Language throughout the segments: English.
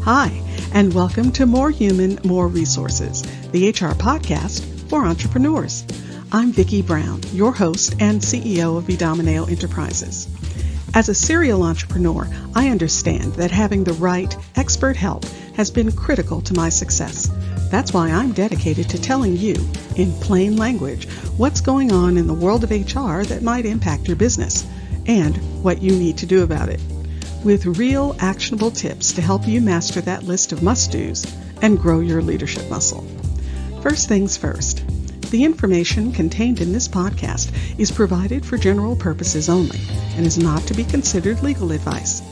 Hi, and welcome to More Human, More Resources, the HR podcast for entrepreneurs. I'm Vicki Brown, your host and CEO of Vidamaneo Enterprises. As a serial entrepreneur, I understand that having the right expert help has been critical to my success. That's why I'm dedicated to telling you, in plain language, what's going on in the world of HR that might impact your business and what you need to do about it, with real actionable tips to help you master that list of must-dos and grow your leadership muscle. First things first, the information contained in this podcast is provided for general purposes only and is not to be considered legal advice.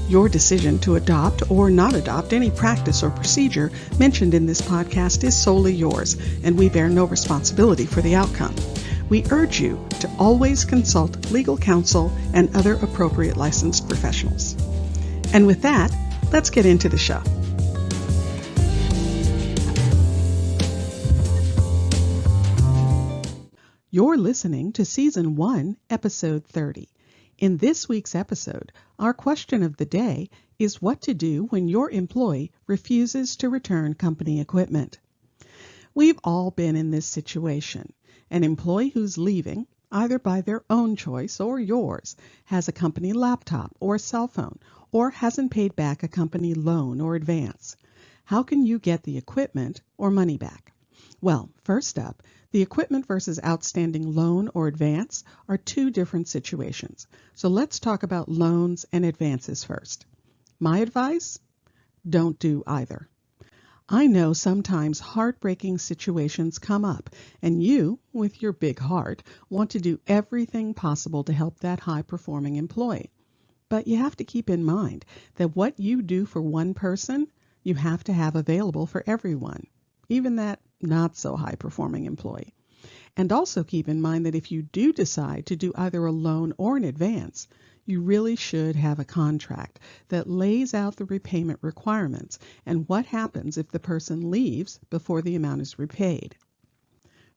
Your decision to adopt or not adopt any practice or procedure mentioned in this podcast is solely yours, and we bear no responsibility for the outcome. We urge you to always consult legal counsel and other appropriate licensed professionals. And with that, let's get into the show. You're listening to Season 1, Episode 30. In this week's episode, our question of the day is what to do when your employee refuses to return company equipment. We've all been in this situation. An employee who's leaving, either by their own choice or yours, has a company laptop or cell phone, or hasn't paid back a company loan or advance. How can you get the equipment or money back? Well, first up, the equipment versus outstanding loan or advance are two different situations. So let's talk about loans and advances first. My advice? Don't do either. I know sometimes heartbreaking situations come up, and you, with your big heart, want to do everything possible to help that high-performing employee. But you have to keep in mind that what you do for one person, you have to have available for everyone, even that not so high-performing employee. And also keep in mind that if you do decide to do either a loan or an advance, you really should have a contract that lays out the repayment requirements and what happens if the person leaves before the amount is repaid.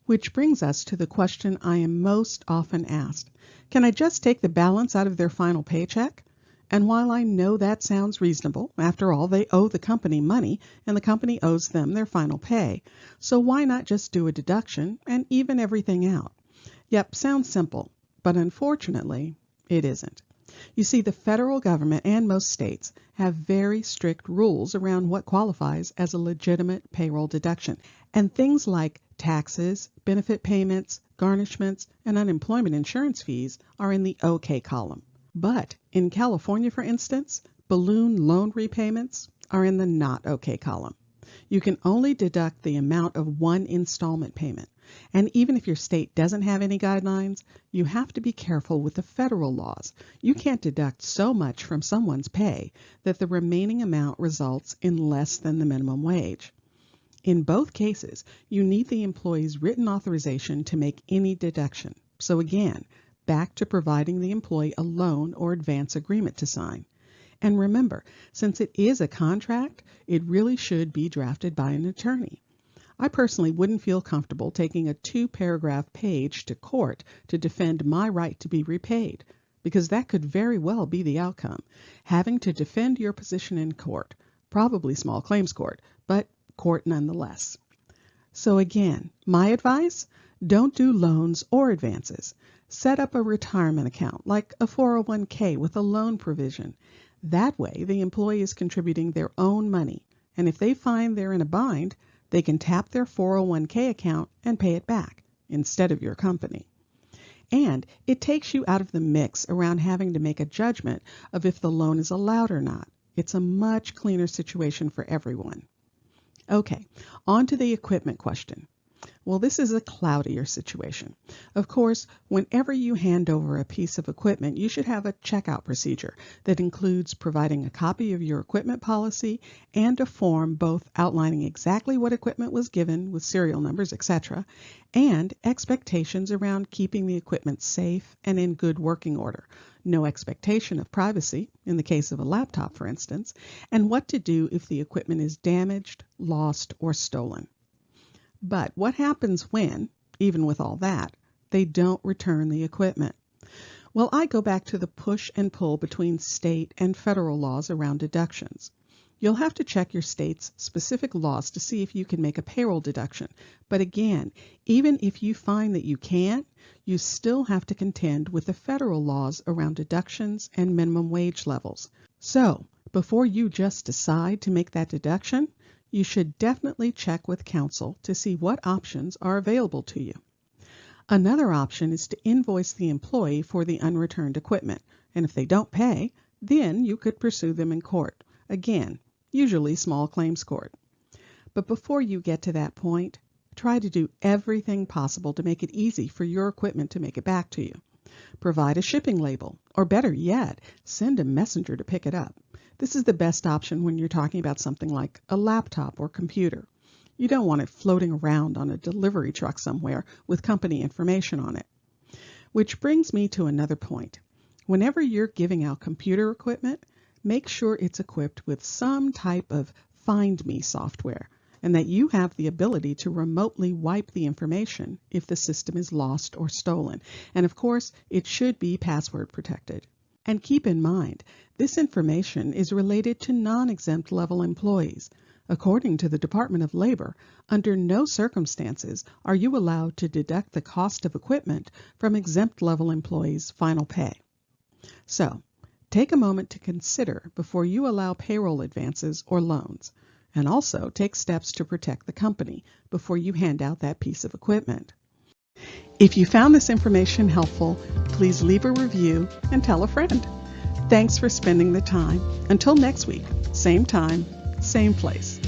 Which brings us to the question I am most often asked. Can I just take the balance out of their final paycheck? And while I know that sounds reasonable, after all, they owe the company money and the company owes them their final pay, so why not just do a deduction and even everything out? Yep, sounds simple, but unfortunately, it isn't. You see, the federal government and most states have very strict rules around what qualifies as a legitimate payroll deduction, and things like taxes, benefit payments, garnishments, and unemployment insurance fees are in the OK column. But in California, for instance, balloon loan repayments are in the not OK column. You can only deduct the amount of one installment payment. And even if your state doesn't have any guidelines, you have to be careful with the federal laws. You can't deduct so much from someone's pay that the remaining amount results in less than the minimum wage. In both cases, you need the employee's written authorization to make any deduction. So again, back to providing the employee a loan or advance agreement to sign. And remember, since it is a contract, it really should be drafted by an attorney. I personally wouldn't feel comfortable taking a 2-paragraph page to court to defend my right to be repaid, because that could very well be the outcome, having to defend your position in court, probably small claims court, but court nonetheless. So again, my advice? Don't do loans or advances. Set up a retirement account, like a 401k with a loan provision. That way, the employee is contributing their own money, and if they find they're in a bind, they can tap their 401k account and pay it back instead of your company. And it takes you out of the mix around having to make a judgment of if the loan is allowed or not. It's a much cleaner situation for everyone. Okay, on to the equipment question. Well, this is a cloudier situation. Of course, whenever you hand over a piece of equipment, you should have a checkout procedure that includes providing a copy of your equipment policy and a form both outlining exactly what equipment was given with serial numbers, etc., and expectations around keeping the equipment safe and in good working order. No expectation of privacy, in the case of a laptop, for instance, and what to do if the equipment is damaged, lost, or stolen. But what happens when, even with all that, they don't return the equipment? Well, I go back to the push and pull between state and federal laws around deductions. You'll have to check your state's specific laws to see if you can make a payroll deduction. But again, even if you find that you can't, you still have to contend with the federal laws around deductions and minimum wage levels. So, before you just decide to make that deduction, you should definitely check with counsel to see what options are available to you. Another option is to invoice the employee for the unreturned equipment, and if they don't pay, then you could pursue them in court. Again, usually small claims court. But before you get to that point, try to do everything possible to make it easy for your equipment to make it back to you. Provide a shipping label, or better yet, send a messenger to pick it up. This is the best option when you're talking about something like a laptop or computer. You don't want it floating around on a delivery truck somewhere with company information on it. Which brings me to another point. Whenever you're giving out computer equipment, make sure it's equipped with some type of Find Me software, and that you have the ability to remotely wipe the information if the system is lost or stolen. And of course, it should be password protected. And keep in mind, this information is related to non-exempt level employees. According to the Department of Labor, under no circumstances are you allowed to deduct the cost of equipment from exempt level employees' final pay. So, take a moment to consider before you allow payroll advances or loans, and also take steps to protect the company before you hand out that piece of equipment. If you found this information helpful, please leave a review and tell a friend. Thanks for spending the time. Until next week, same time, same place.